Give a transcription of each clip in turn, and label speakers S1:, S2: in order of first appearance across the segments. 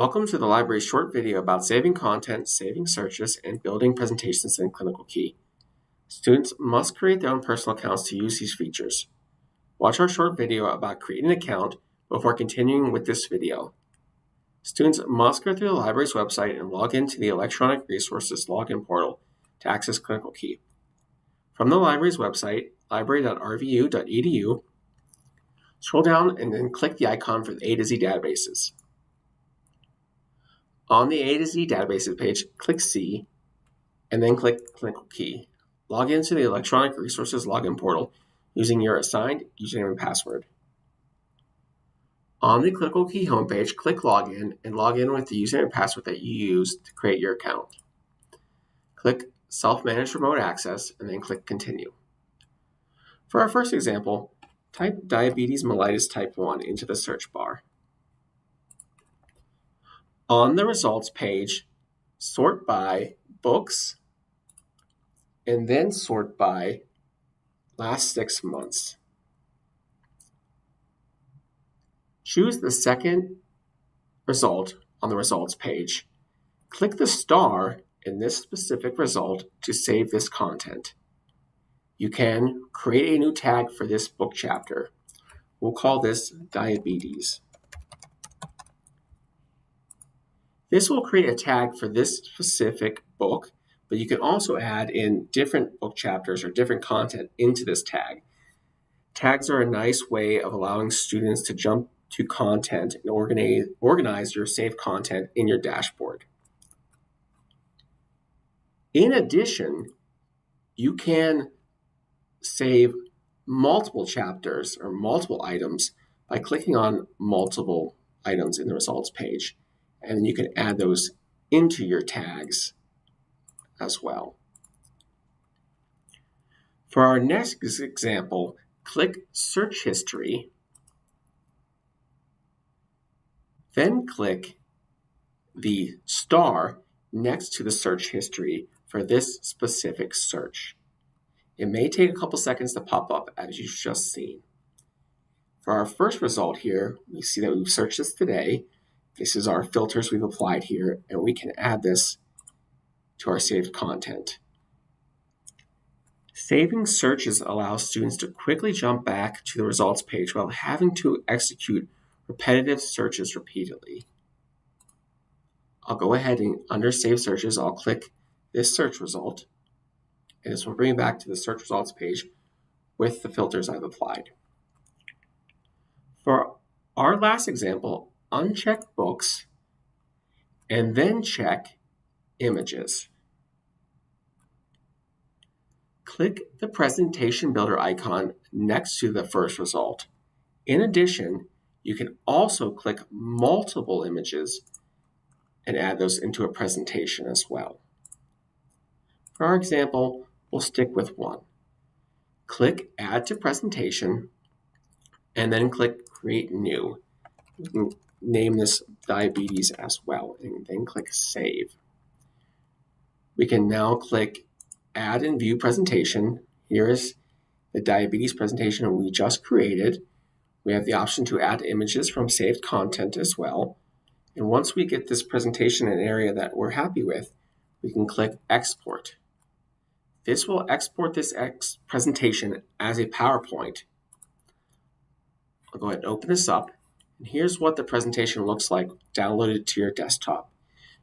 S1: Welcome to the library's short video about saving content, saving searches, and building presentations in ClinicalKey. Students must create their own personal accounts to use these features. Watch our short video about creating an account before continuing with this video. Students must go through the library's website and log into the Electronic Resources Login portal to access ClinicalKey. From the library's website, library.rvu.edu, scroll down and then click the icon for the A to Z databases. On the A to Z databases page, click C, and then click ClinicalKey. Log into the Electronic Resources Login portal using your assigned username and password. On the ClinicalKey homepage, click Login and log in with the username and password that you used to create your account. Click Self-Managed Remote Access and then click Continue. For our first example, type diabetes mellitus type 1 into the search bar. On the results page, sort by books and then sort by last 6 months. Choose the second result on the results page. Click the star in this specific result to save this content. You can create a new tag for this book chapter. We'll call this diabetes. This will create a tag for this specific book, but you can also add in different book chapters or different content into this tag. Tags are a nice way of allowing students to jump to content and organize your saved content in your dashboard. In addition, you can save multiple chapters or multiple items by clicking on multiple items in the results page. And then you can add those into your tags as well. For our next example, click Search History, then click the star next to the search history for this specific search. It may take a couple seconds to pop up as you've just seen. For our first result here, we see that we've searched this today. This is our filters we've applied here, and we can add this to our saved content. Saving searches allows students to quickly jump back to the results page without having to execute repetitive searches repeatedly. I'll go ahead and under Save Searches, I'll click this search result, and this will bring me back to the search results page with the filters I've applied. For our last example, uncheck books and then check images. Click the presentation builder icon next to the first result. In addition, you can also click multiple images and add those into a presentation as well. For our example, we'll stick with one. Click Add to Presentation and then click Create New. You can name this diabetes as well and then click Save. We can now click Add and View Presentation. Here is the diabetes presentation we just created. We have the option to add images from saved content as well. And once we get this presentation in an area that we're happy with, we can click Export. This will export this presentation as a PowerPoint. I'll go ahead and open this up. And here's what the presentation looks like downloaded to your desktop.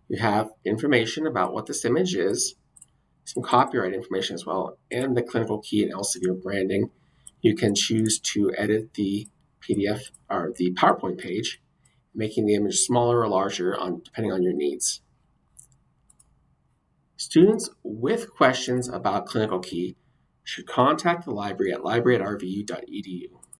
S1: You have information about what this image is, some copyright information as well, and the ClinicalKey and Elsevier branding. You can choose to edit the PDF or the PowerPoint page, making the image smaller or larger depending on your needs. Students with questions about ClinicalKey should contact the library at library@rvu.edu.